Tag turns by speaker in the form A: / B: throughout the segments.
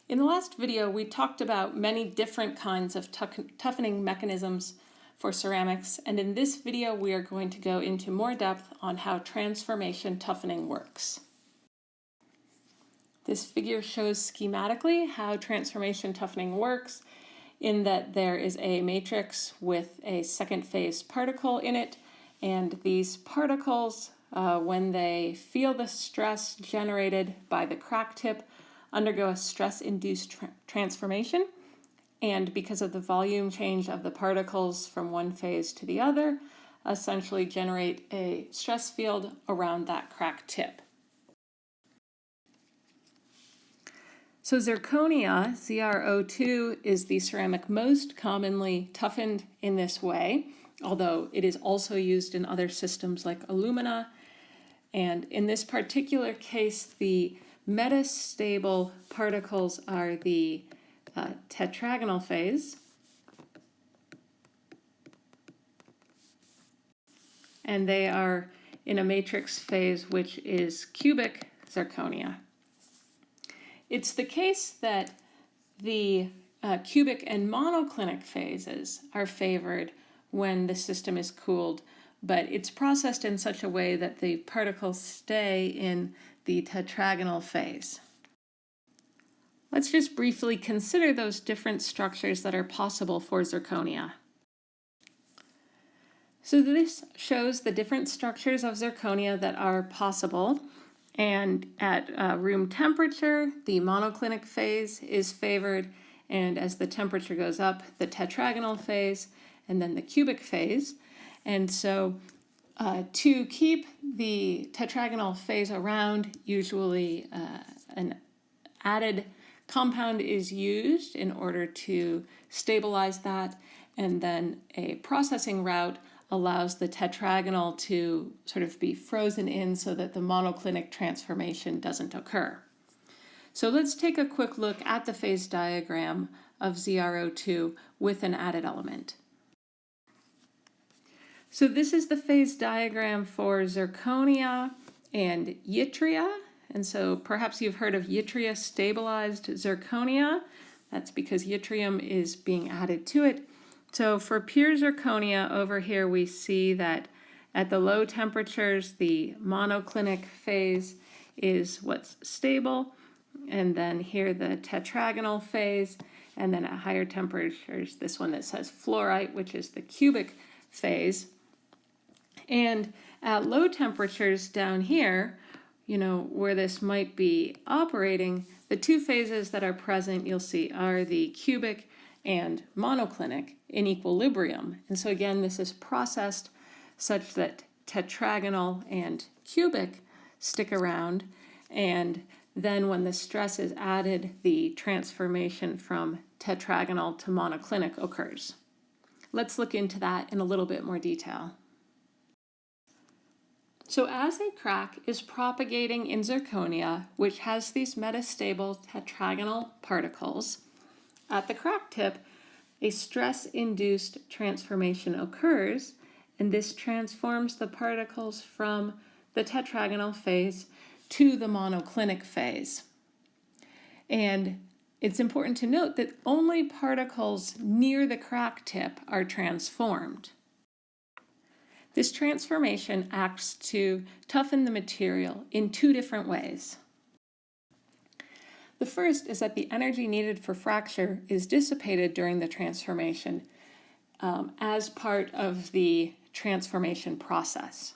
A: In the last video, we talked about many different kinds of toughening mechanisms for ceramics, and in this video we are going to go into more depth on how transformation toughening works. This figure shows schematically how transformation toughening works, in that there is a matrix with a second phase particle in it, and these particles, when they feel the stress generated by the crack tip, undergo a stress-induced transformation, and because of the volume change of the particles from one phase to the other, essentially generate a stress field around that crack tip. So zirconia, ZrO2, is the ceramic most commonly toughened in this way, although it is also used in other systems like alumina. And in this particular case, the metastable particles are the tetragonal phase and they are in a matrix phase which is cubic zirconia. It's the case that the cubic and monoclinic phases are favored when the system is cooled, but it's processed in such a way that the particles stay in the tetragonal phase. Let's just briefly consider those different structures that are possible for zirconia. So this shows the different structures of zirconia that are possible, and at room temperature, the monoclinic phase is favored, and as the temperature goes up, the tetragonal phase, and then the cubic phase. And so to keep the tetragonal phase around, usually an added compound is used in order to stabilize that, and then a processing route allows the tetragonal to sort of be frozen in so that the monoclinic transformation doesn't occur. So let's take a quick look at the phase diagram of ZrO2 with an added element. So this is the phase diagram for zirconia and yttria. And so perhaps you've heard of yttria stabilized zirconia. That's because yttrium is being added to it. So for pure zirconia over here, we see that at the low temperatures, the monoclinic phase is what's stable. And then here the tetragonal phase. And then at higher temperatures, this one that says fluorite, which is the cubic phase. And at low temperatures down here, where this might be operating, the two phases that are present, you'll see, are the cubic and monoclinic in equilibrium. And so again, this is processed such that tetragonal and cubic stick around, and then when the stress is added, the transformation from tetragonal to monoclinic occurs. Let's look into that in a little bit more detail. So as a crack is propagating in zirconia, which has these metastable tetragonal particles, at the crack tip, a stress-induced transformation occurs, and this transforms the particles from the tetragonal phase to the monoclinic phase. And it's important to note that only particles near the crack tip are transformed. This transformation acts to toughen the material in two different ways. The first is that the energy needed for fracture is dissipated during the transformation as part of the transformation process.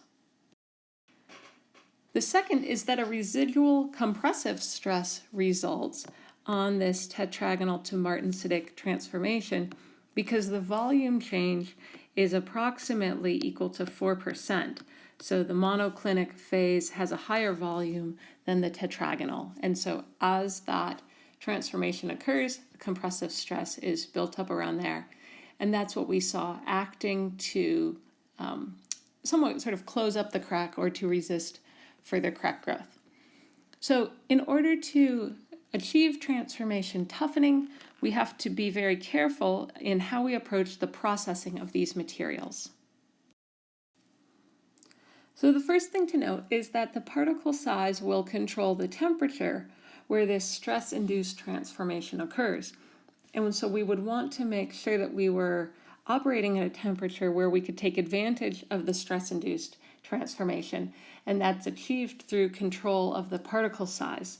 A: The second is that a residual compressive stress results on this tetragonal to martensitic transformation because the volume change is approximately equal to 4%. So the monoclinic phase has a higher volume than the tetragonal. And so as that transformation occurs, the compressive stress is built up around there. And that's what we saw acting to somewhat sort of close up the crack or to resist further crack growth. So in order to achieve transformation toughening, we have to be very careful in how we approach the processing of these materials. So the first thing to note is that the particle size will control the temperature where this stress-induced transformation occurs. And so we would want to make sure that we were operating at a temperature where we could take advantage of the stress-induced transformation, and that's achieved through control of the particle size.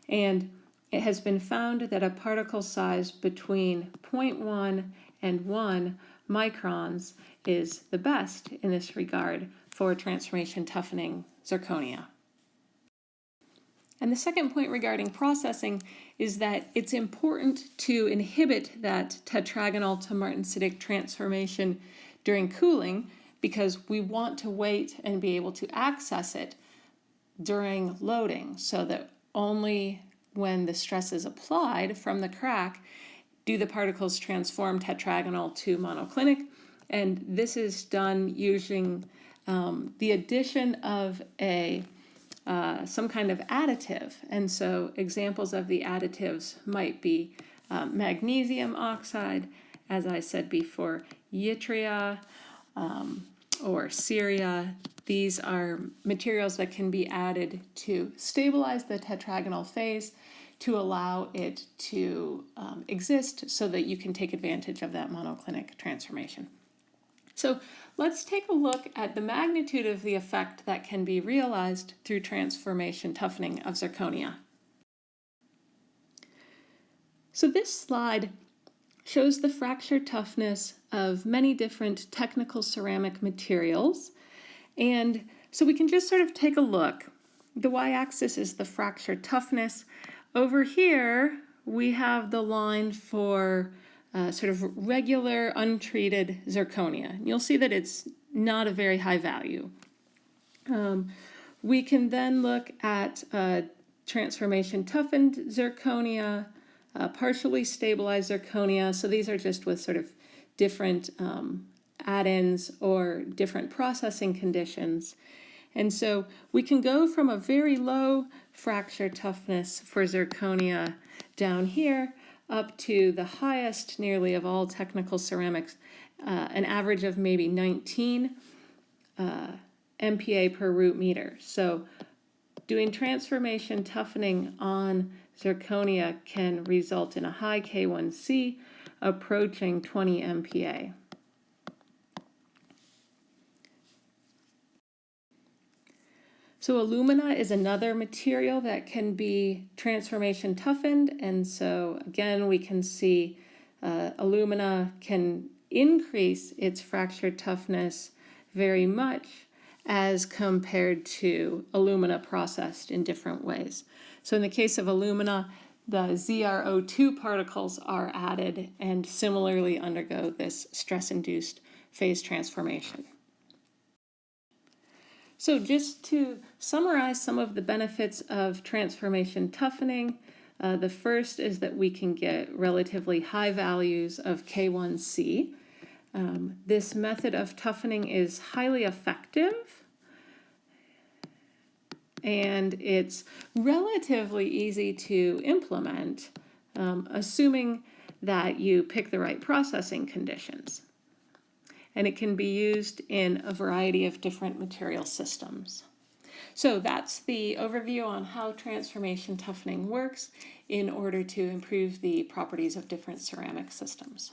A: And it has been found that a particle size between 0.1 and 1 microns is the best in this regard for transformation toughening zirconia. And the second point regarding processing is that it's important to inhibit that tetragonal to martensitic transformation during cooling, because we want to wait and be able to access it during loading, so that only when the stress is applied from the crack do the particles transform tetragonal to monoclinic. And this is done using the addition of some kind of additive. And so examples of the additives might be magnesium oxide, as I said before, yttria, or ceria. These are materials that can be added to stabilize the tetragonal phase to allow it to exist so that you can take advantage of that monoclinic transformation. So let's take a look at the magnitude of the effect that can be realized through transformation toughening of zirconia. So this slide shows the fracture toughness of many different technical ceramic materials. And so we can just sort of take a look. The y-axis is the fracture toughness. Over here, we have the line for sort of regular untreated zirconia. You'll see that it's not a very high value. We can then look at transformation toughened zirconia, partially stabilized zirconia. So these are just with sort of different add-ins or different processing conditions. And so we can go from a very low fracture toughness for zirconia down here up to the highest nearly of all technical ceramics, an average of maybe 19 MPa per root meter. So doing transformation toughening on zirconia can result in a high K1C approaching 20 MPa. So alumina is another material that can be transformation toughened, and so again we can see alumina can increase its fracture toughness very much as compared to alumina processed in different ways. So in the case of alumina, the ZrO2 particles are added and similarly undergo this stress-induced phase transformation. So just to summarize some of the benefits of transformation toughening, the first is that we can get relatively high values of K1C. This method of toughening is highly effective, and it's relatively easy to implement, assuming that you pick the right processing conditions. And it can be used in a variety of different material systems. So that's the overview on how transformation toughening works in order to improve the properties of different ceramic systems.